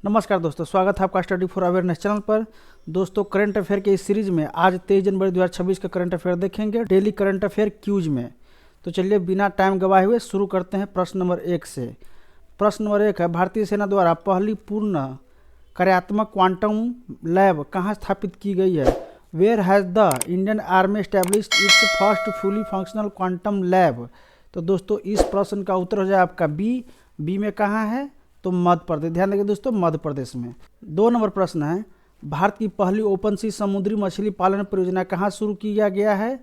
नमस्कार दोस्तों, स्वागत है आपका स्टडी फॉर अवेयरनेस चैनल पर। दोस्तों, करंट अफेयर के इस सीरीज में आज 23 जनवरी 2026 का करंट अफेयर देखेंगे, डेली करंट अफेयर क्यूज में। तो चलिए बिना टाइम गवाए हुए शुरू करते हैं प्रश्न नंबर 1 से। प्रश्न नंबर 1 है, भारतीय सेना द्वारा पहली पूर्ण कार्यात्मक क्वांटम लैब कहाँ स्थापित की गई है? Where has the Indian army established its first fully functional quantum lab? तो दोस्तों इस प्रश्न का उत्तर हो जाए आपका बी में कहाँ है? तो मध्य प्रदेश। ध्यान देंगे दोस्तों, मध्य प्रदेश में। 2 नंबर प्रश्न है, भारत की पहली ओपन सी समुद्री मछली पालन परियोजना कहाँ शुरू किया गया है?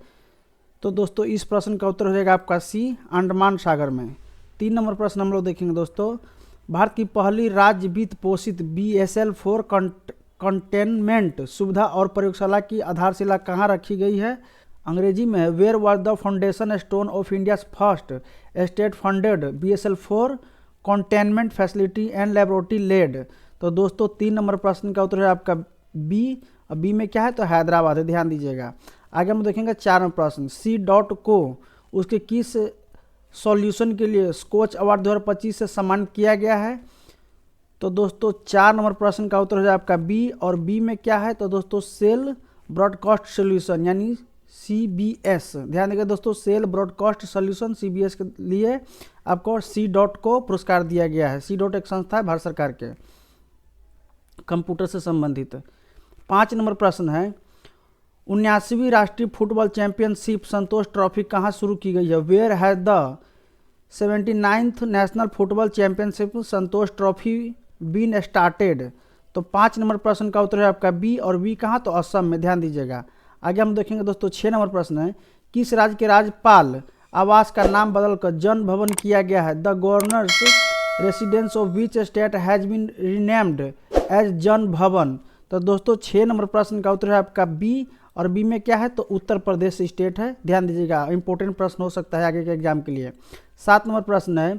तो दोस्तों इस प्रश्न का उत्तर हो जाएगा आपका सी, अंडमान सागर में। 3 नंबर प्रश्न हम लोग देखेंगे दोस्तों, भारत की पहली राज्य वित्त पोषित BSL-4 कंटेनमेंट सुविधा और प्रयोगशाला की आधारशिला कहाँ रखी गई है? अंग्रेजी में where was the foundation stone of India's first state funded BSL-4 containment facility and laboratory laid? तो दोस्तों 3 नंबर प्रश्न का उत्तर है आपका बी। और बी में क्या है? तो हैदराबाद है। ध्यान दीजिएगा। आगे हम देखेंगे 4 नंबर प्रश्न, C.DOT को उसके किस सॉल्यूशन के लिए स्कोच अवार्ड 2025 से सम्मानित किया गया है? तो दोस्तों 4 नंबर प्रश्न का उत्तर हो जाए आपका बी। और बी में क्या है? तो दोस्तों सेल ब्रॉडकास्ट सोल्यूशन यानी CBS। ध्यान देगा दोस्तों, सेल ब्रॉडकास्ट सोल्यूशन CBS के लिए आपको C.DOT को पुरस्कार दिया गया है। C.DOT एक संस्था है भारत सरकार के, कंप्यूटर से संबंधित। 5 नंबर प्रश्न है, 79वीं राष्ट्रीय फुटबॉल चैंपियनशिप संतोष ट्रॉफी कहाँ शुरू की गई है? Where has the 79th national football championship Santosh trophy been started? तो 5 नंबर प्रश्न का उत्तर है आपका बी। और बी कहाँ? तो असम में। ध्यान दीजिएगा। आगे हम देखेंगे दोस्तों 6 नंबर प्रश्न है, किस राज्य के राज्यपाल आवास का नाम बदलकर जन भवन किया गया है? The governor's residence of which state has been renamed as Jan Bhavan? तो दोस्तों 6 नंबर प्रश्न का उत्तर है आपका बी। और बी में क्या है? तो उत्तर प्रदेश स्टेट है। ध्यान दीजिएगा, इंपॉर्टेंट प्रश्न हो सकता है आगे के एग्जाम के लिए। 7 नंबर प्रश्न है,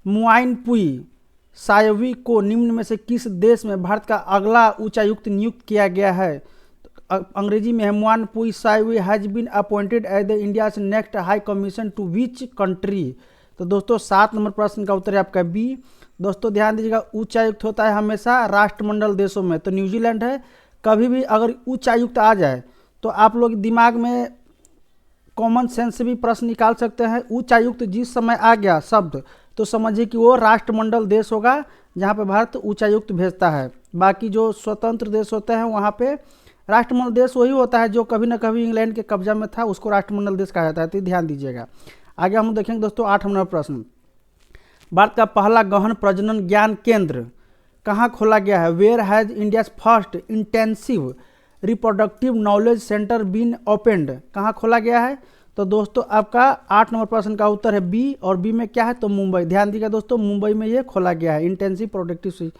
मुआइन पुई सायवी को निम्न में से किस देश में भारत का अगला उच्चायुक्त नियुक्त किया गया है? अंग्रेजी में है Muanpuii Saiawi has been appointed as the India's next high commission to which country? तो दोस्तों 7 नंबर प्रश्न का उत्तर है आपका बी। दोस्तों ध्यान दीजिएगा, उच्चायुक्त होता है हमेशा राष्ट्रमंडल देशों में, तो न्यूजीलैंड है। कभी भी अगर उच्चायुक्त आ जाए तो आप लोग दिमाग में कॉमन सेंस से भी प्रश्न निकाल सकते हैं। उच्चायुक्त जिस समय आ गया शब्द तो समझिए कि वो राष्ट्रमंडल देश होगा जहाँ पे भारत उच्चायुक्त भेजता है। बाकी जो स्वतंत्र देश होते हैं वहाँ पे राष्ट्रमंडल देश वही होता है जो कभी ना कभी इंग्लैंड के कब्जा में था, उसको राष्ट्रमंडल देश कहा जाता है। तो ध्यान दीजिएगा। आगे हम देखेंगे दोस्तों 8 नंबर प्रश्न, भारत का पहला गहन प्रजनन ज्ञान केंद्र कहाँ खोला गया है? Where has India's first intensive reproductive knowledge centre been opened? कहाँ खोला गया है? तो दोस्तों आपका 8 नंबर प्रश्न का उत्तर है बी। और बी में क्या है? तो मुंबई। ध्यान दीजिएगा दोस्तों, मुंबई में ये खोला गया है इंटेंसिव प्रोडक्टिव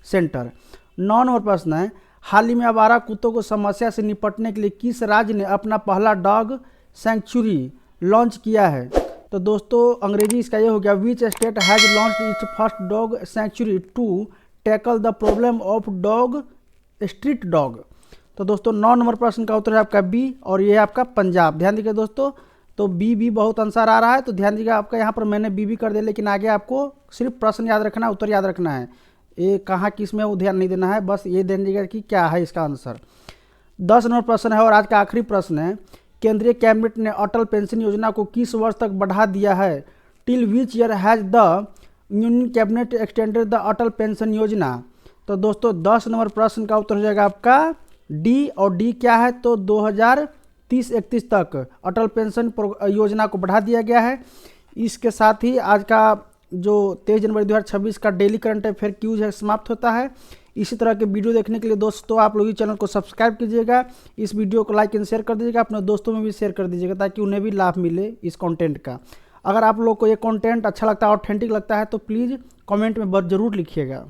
सेंटर। 9 नंबर प्रश्न है, हाल ही में आवारा कुत्तों को समस्या से निपटने के लिए किस राज्य ने अपना पहला डॉग सेंचुरी लॉन्च किया है? तो दोस्तों अंग्रेजी इसका ये हो गया, which state has launched its first dog sanctuary to tackle the problem of dog street dog? तो दोस्तों 9 नंबर प्रश्न का उत्तर है आपका बी। और ये है आपका पंजाब। ध्यान दीजिए दोस्तों, तो बी बहुत आंसर आ रहा है, तो ध्यान दीजिएगा। आपका यहाँ पर मैंने बी कर दिया, लेकिन आगे आपको सिर्फ प्रश्न याद रखना है, उत्तर याद रखना है। ये कहाँ किस में वो ध्यान नहीं देना है, बस ये ध्यान दीजिएगा कि क्या है इसका आंसर। 10 नंबर प्रश्न है और आज का आखिरी प्रश्न है, केंद्रीय कैबिनेट ने अटल पेंशन योजना को किस वर्ष तक बढ़ा दिया है? Till which year has the union cabinet extended the Atal pension योजना? तो दोस्तों 10 नंबर प्रश्न का उत्तर हो जाएगा आपका डी। और डी क्या है? तो 2030-31 तक अटल पेंशन योजना को बढ़ा दिया गया है। इसके साथ ही आज का जो 23 जनवरी 2026 का डेली करंट अफेयर क्यूज है समाप्त होता है। इसी तरह के वीडियो देखने के लिए दोस्तों आप लोग इस चैनल को सब्सक्राइब कीजिएगा, इस वीडियो को लाइक एंड शेयर कर दीजिएगा, अपने दोस्तों में भी शेयर कर दीजिएगा ताकि उन्हें भी लाभ मिले इस कंटेंट का। अगर आप लोग को ये कंटेंट अच्छा लगता है, ऑथेंटिक लगता है, तो प्लीज़ कमेंट में जरूर लिखिएगा।